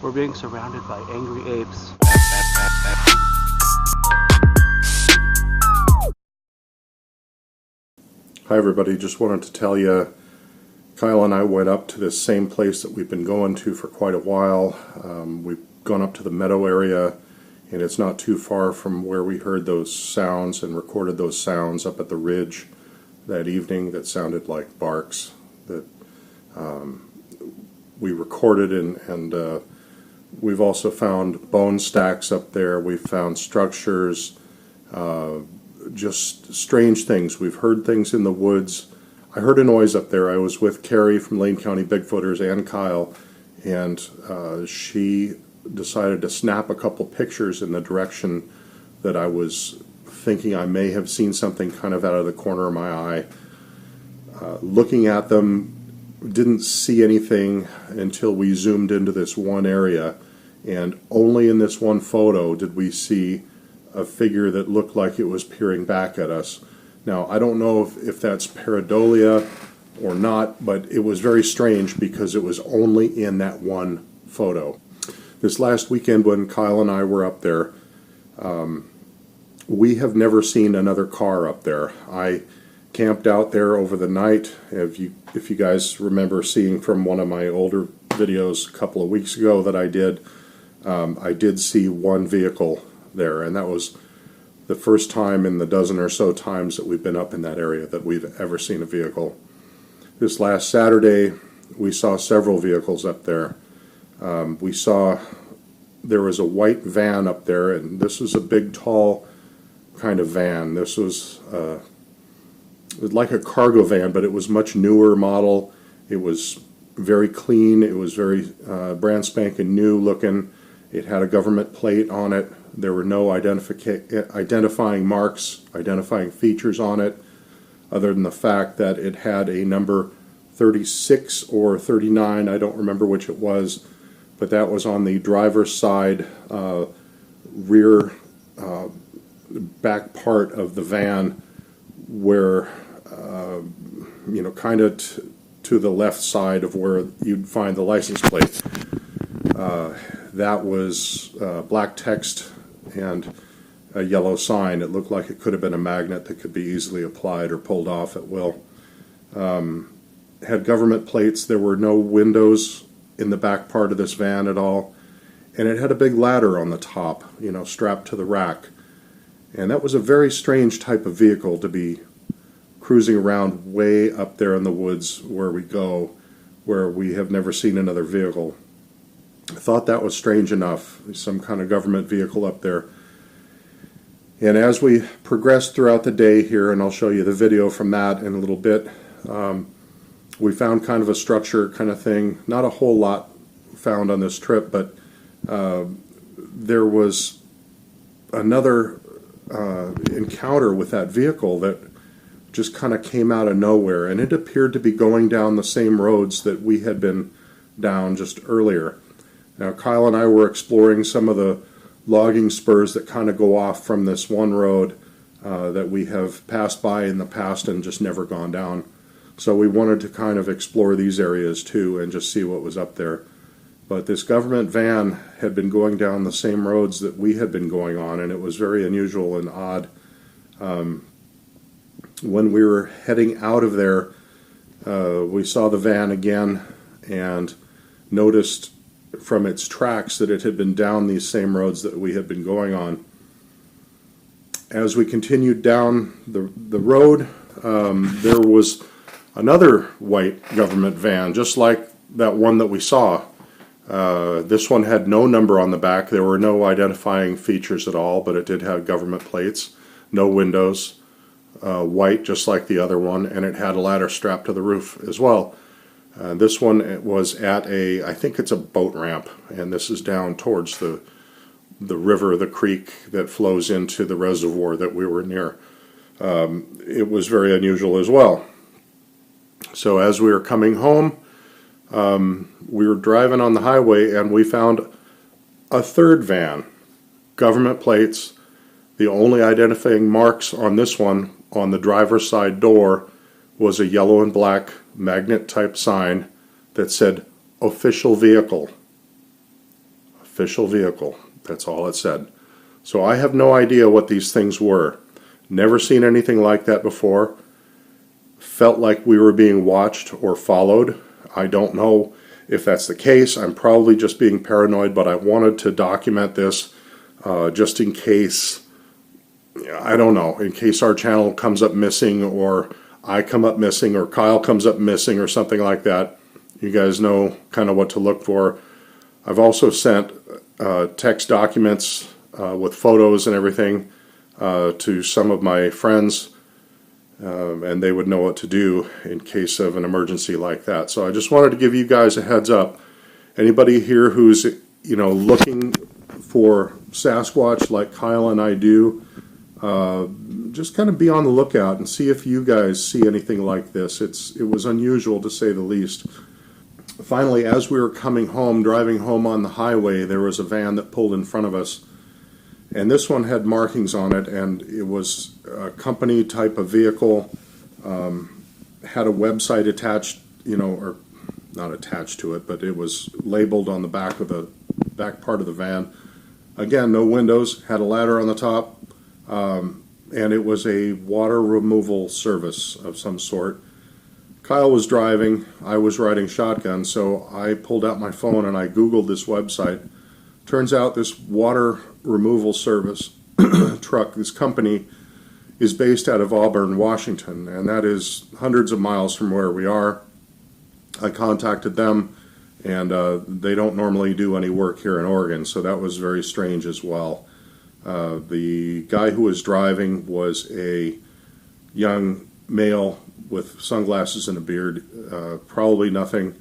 We're being surrounded by angry apes. Hi everybody, just wanted to tell you, Kyle and I went up to this same place that we've been going to for quite a while. We've gone up to the meadow area, and it's not too far from where we heard those sounds and recorded those sounds up at the ridge that evening that sounded like barks that we recorded, and we've also found bone stacks up there. We've found structures, just strange things. We've heard things in the woods. I heard a noise up there. I was with Carrie from Lane County Bigfooters and Kyle, and she decided to snap a couple pictures in the direction that I was thinking I may have seen something kind of out of the corner of my eye. Looking at them, didn't see anything until we zoomed into this one area, and only in this one photo did we see a figure that looked like it was peering back at us. Now, I don't know if that's pareidolia or not, but it was very strange because it was only in that one photo. This last weekend when Kyle and I were up there, we have never seen another car up there. I camped out there over the night. If you guys remember seeing from one of my older videos a couple of weeks ago that I did see one vehicle there, and that was the first time in the dozen or so times that we've been up in that area that we've ever seen a vehicle. This last Saturday, we saw several vehicles up there. We saw there was a white van up there, and this was a big, tall kind of van. This was it was like a cargo van, but it was much newer model. It was very clean. It was very brand spanking new looking. It had a government plate on it. There were no identifying marks, identifying features on it, other than the fact that it had a number 36 or 39, I don't remember which it was, but that was on the driver's side rear back part of the van, where kind of to the left side of where you'd find the license plate. That was black text and a yellow sign. It looked like it could have been a magnet that could be easily applied or pulled off at will. Had government plates. There were no windows in the back part of this van at all, and it had a big ladder on the top, strapped to the rack. And that was a very strange type of vehicle to be cruising around way up there in the woods where we go, where we have never seen another vehicle. I thought that was strange enough, some kind of government vehicle up there. And as we progressed throughout the day here, and I'll show you the video from that in a little bit, we found kind of a structure kind of thing. Not a whole lot found on this trip, but there was another encounter with that vehicle that just kind of came out of nowhere, and it appeared to be going down the same roads that we had been down just earlier. Now, Kyle and I were exploring some of the logging spurs that kind of go off from this one road that we have passed by in the past and just never gone down. So we wanted to kind of explore these areas too and just see what was up there. But this government van had been going down the same roads that we had been going on, and it was very unusual and odd. When we were heading out of there, we saw the van again and noticed from its tracks that it had been down these same roads that we had been going on. As we continued down the road, there was another white government van, just like that one that we saw. This one had no number on the back. There were no identifying features at all, but it did have government plates, no windows, white just like the other one, and it had a ladder strapped to the roof as well. This one was at I think it's a boat ramp, and this is down towards the river, the creek that flows into the reservoir that we were near. It was very unusual as well. So as we were coming home, we were driving on the highway, and we found a third van, government plates. The only identifying marks on this one on the driver's side door was a yellow and black magnet type sign that said official vehicle. official vehicle. That's all it said. So I have no idea what these things were. Never seen anything like that before. Felt like we were being watched or followed. I don't know if that's the case. I'm probably just being paranoid, but I wanted to document this just in case, I don't know, in case our channel comes up missing, or I come up missing, or Kyle comes up missing, or something like that. You guys know kind of what to look for. I've also sent text documents with photos and everything to some of my friends, and they would know what to do in case of an emergency like that. So I just wanted to give you guys a heads up. Anybody here who's, you know, looking for Sasquatch like Kyle and I do, just kind of be on the lookout and see if you guys see anything like this. It was unusual, to say the least. Finally, as we were coming home, driving home on the highway, there was a van that pulled in front of us. And this one had markings on it, and it was a company type of vehicle, had a website attached, you know, or not attached to it, but it was labeled on the back of the back part of the van. Again, no windows, had a ladder on the top, and it was a water removal service of some sort. Kyle was driving, I was riding shotgun, so I pulled out my phone and I Googled this website. Turns out this water removal service truck, this company, is based out of Auburn, Washington, and that is hundreds of miles from where we are. I contacted them, and they don't normally do any work here in Oregon, so that was very strange as well. The guy who was driving was a young male with sunglasses and a beard, probably nothing,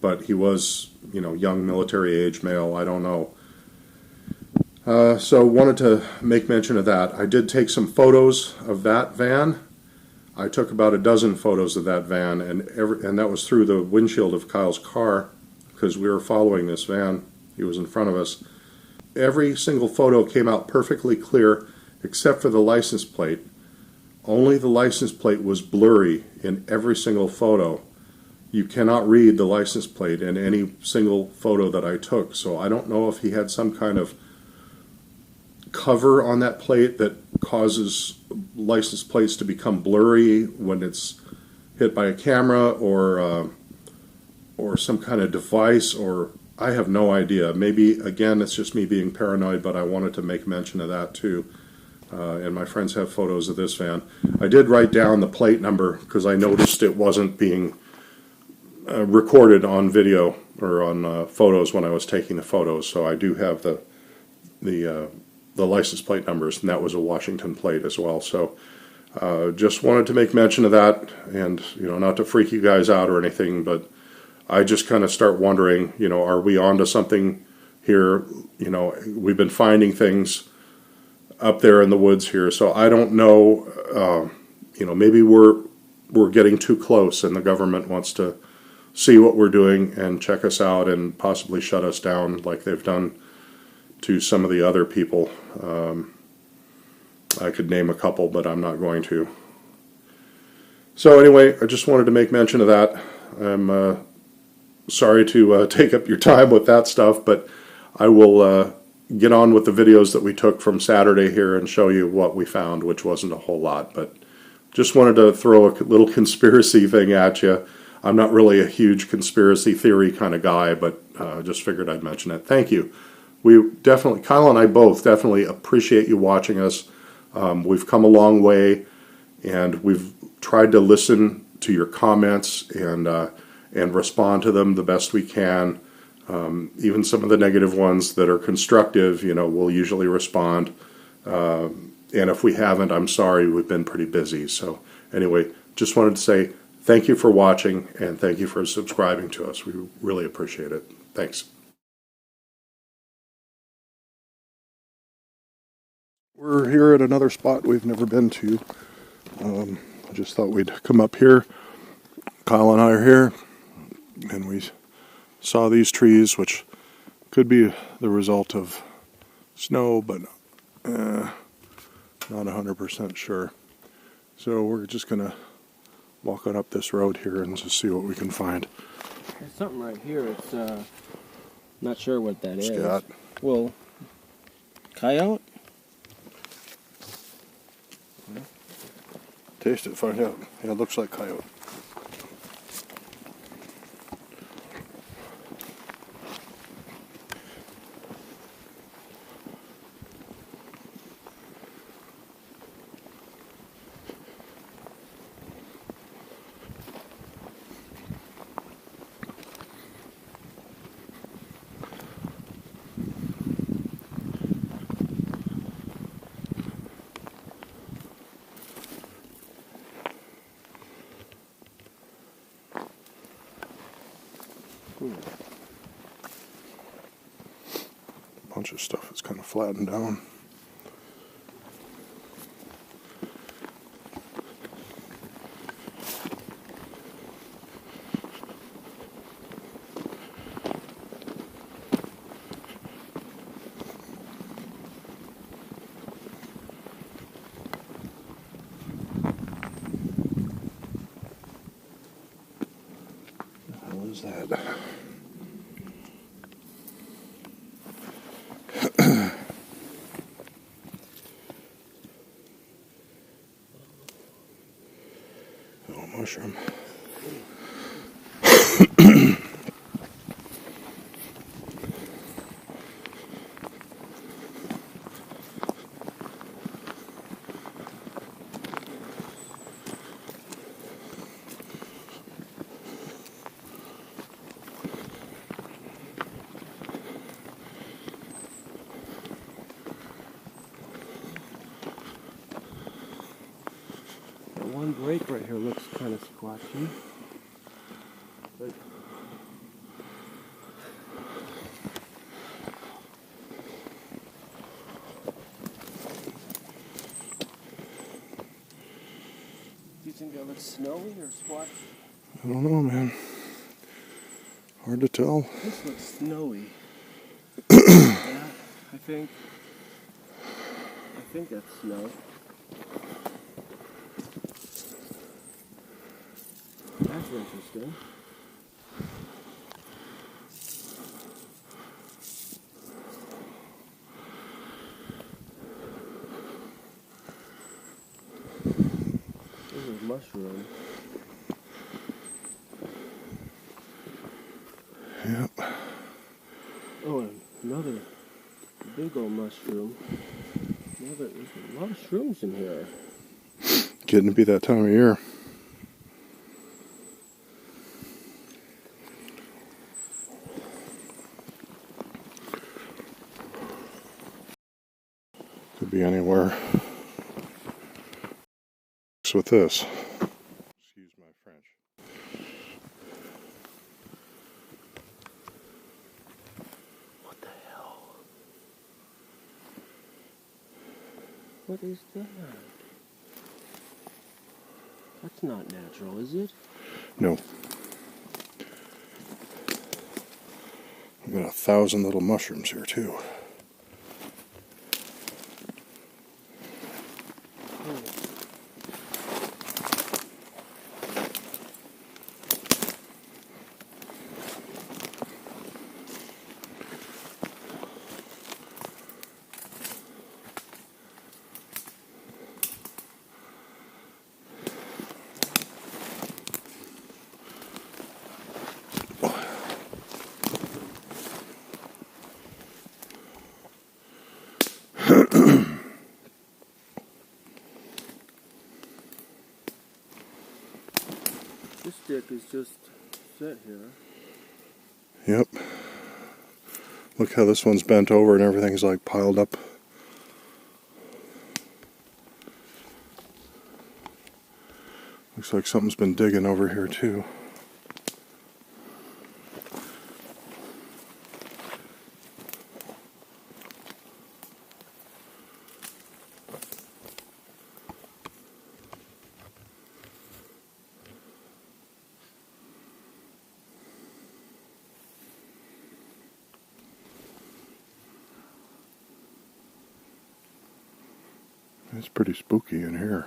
but he was, you know, young military age male, I don't know. So wanted to make mention of that. I did take some photos of that van. I took about a dozen photos of that van, and that was through the windshield of Kyle's car, because we were following this van. He was in front of us. Every single photo came out perfectly clear, except for the license plate. Only the license plate was blurry in every single photo. You cannot read the license plate in any single photo that I took, so I don't know if he had some kind of cover on that plate that causes license plates to become blurry when it's hit by a camera, or some kind of device, or I have no idea. Maybe, again, it's just me being paranoid, but I wanted to make mention of that too. And my friends have photos of this van. I did write down the plate number because I noticed it wasn't being recorded on video or on photos when I was taking the photos. So I do have the license plate numbers, and that was a Washington plate as well. So just wanted to make mention of that, and, you know, not to freak you guys out or anything, but I just kind of start wondering, you know, are we onto something here? You know, we've been finding things up there in the woods here, so I don't know, you know, maybe we're getting too close and the government wants to see what we're doing and check us out and possibly shut us down like they've done to some of the other people. I could name a couple, but I'm not going to. So anyway, I just wanted to make mention of that. I'm sorry to take up your time with that stuff, but I will get on with the videos that we took from Saturday here and show you what we found, which wasn't a whole lot, but just wanted to throw a little conspiracy thing at you. I'm not really a huge conspiracy theory kind of guy, but just figured I'd mention it. Thank you. We definitely, Kyle and I both definitely appreciate you watching us. We've come a long way, and we've tried to listen to your comments and respond to them the best we can. Even some of the negative ones that are constructive, you know, we'll usually respond. And if we haven't, I'm sorry, we've been pretty busy. So anyway, just wanted to say thank you for watching, and thank you for subscribing to us. We really appreciate it. Thanks. We're here at another spot we've never been to. I just thought we'd come up here. Kyle and I are here, and we saw these trees, which could be the result of snow, but not 100% sure. So we're just going to walk on up this road here and just see what we can find. There's something right here. It's not sure what that is. Scat. Well, coyote? Taste it, find out. Yeah, it looks like coyote. Bunch of stuff is kind of flattened down. What is that? Oh, mushroom. That one break right here looks kind of squatchy. But do you think that looks snowy or squatchy? I don't know, man. Hard to tell. This looks snowy. Yeah, I think that's snow. That's interesting. This is mushroom. Yep. Oh, and another big old mushroom. There's a lot of shrooms in here. Getting to be that time of year. Could be anywhere. With this. Excuse my French. What the hell? What is that? That's not natural, is it? No. We've got 1,000 little mushrooms here too. This stick is just set here. Yep. Look how this one's bent over and everything's like piled up. Looks like something's been digging over here too. It's pretty spooky in here.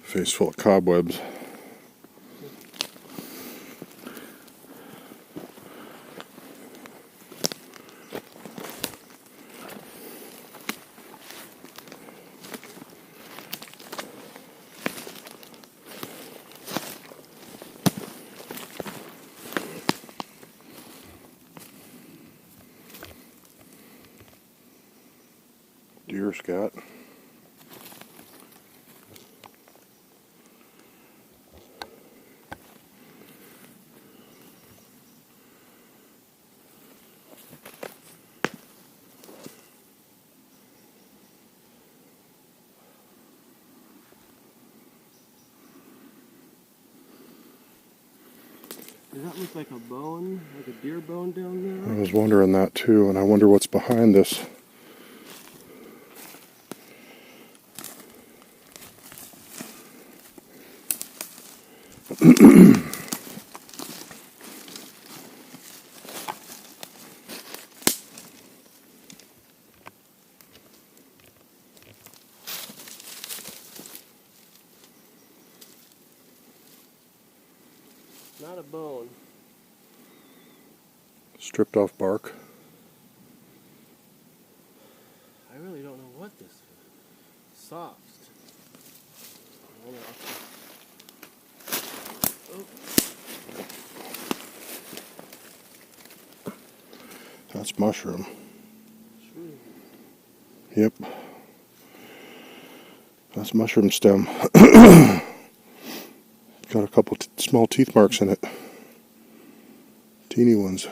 Face full of cobwebs. Deer scat. Does that look like a bone, like a deer bone down there? I was wondering that too, and I wonder what's behind this. Not a bone. Stripped off bark. I really don't know what this is. Soft. That's mushroom. Shroom. Yep. That's mushroom stem. Got a couple small teeth marks in it. Teeny ones.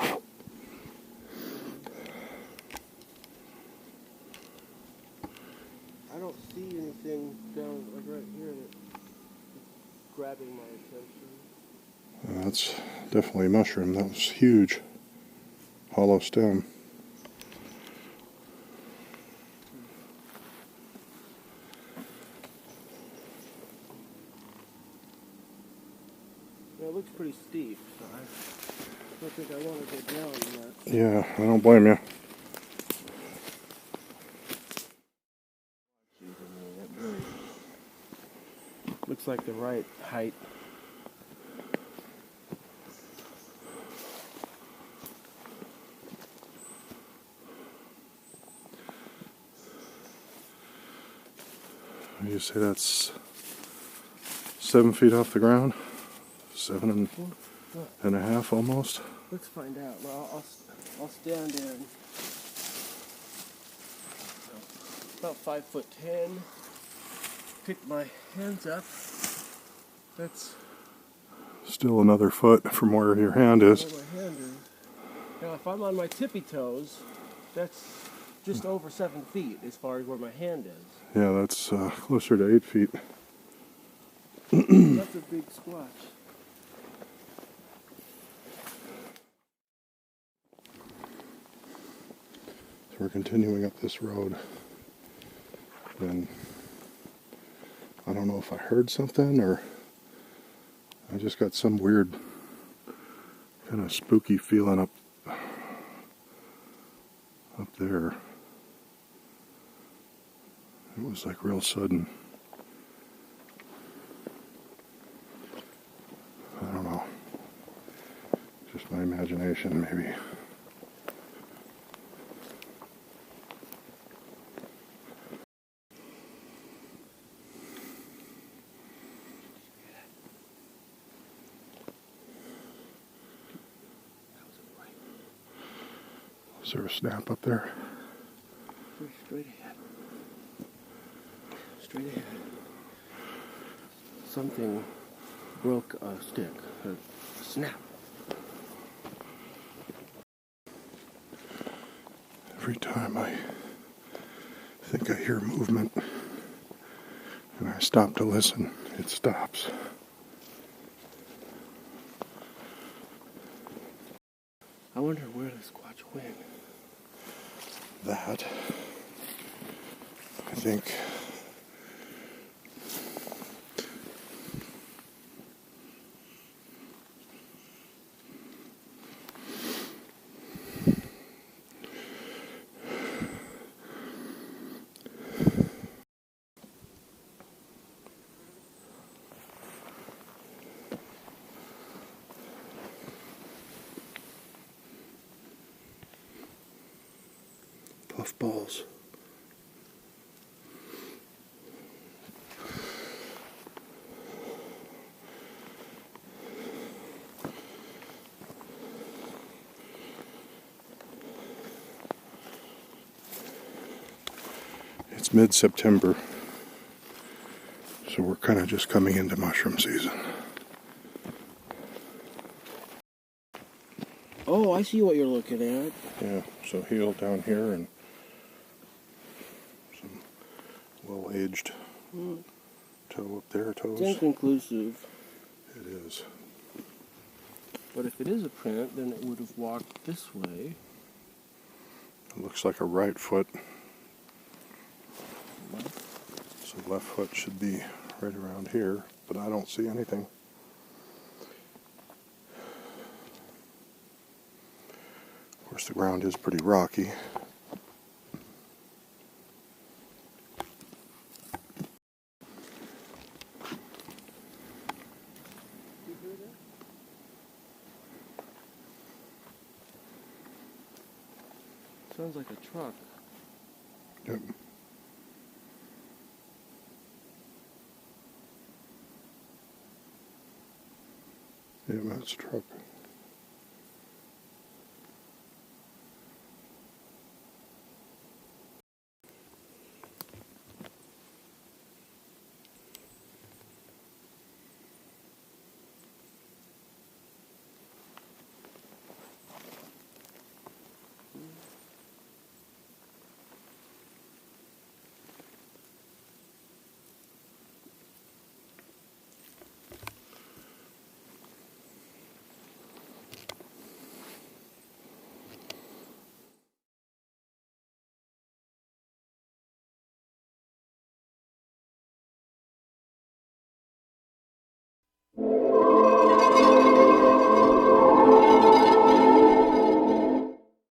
I don't see anything down like right here that's grabbing my attention. That's definitely a mushroom. That was huge. Hollow stem. Yeah, it looks pretty steep, so I don't think I want to go down that. Yeah, I don't blame you. Looks like the right height. You say that's 7 feet off the ground? 7.5 almost? Let's find out. Well, I'll stand in about 5'10". Pick my hands up. That's Still another foot from where your hand is. where my hand is. Now, if I'm on my tippy toes, that's just over 7 feet as far as where my hand is. Yeah, that's closer to 8 feet. That's a big squatch. So we're continuing up this road. And I don't know if I heard something or I just got some weird kind of spooky feeling up there. It was like real sudden. I don't know. Just my imagination, maybe. Is there a snap up there? Straight ahead. Straight ahead. Something broke a stick. A snap. Every time I think I hear movement and I stop to listen, it stops. wonder where the Squatch went. That, I think, puffballs. It's mid-September, so we're kind of just coming into mushroom season. Oh, I see what you're looking at. Yeah, so heel down here and some well-aged toe up there, toes. It's inconclusive. It is. But if it is a print, then it would have walked this way. It looks like a right foot. So left foot should be right around here, but I don't see anything. Of course, the ground is pretty rocky. Sounds like a truck. Yep. Yeah, that's a truck.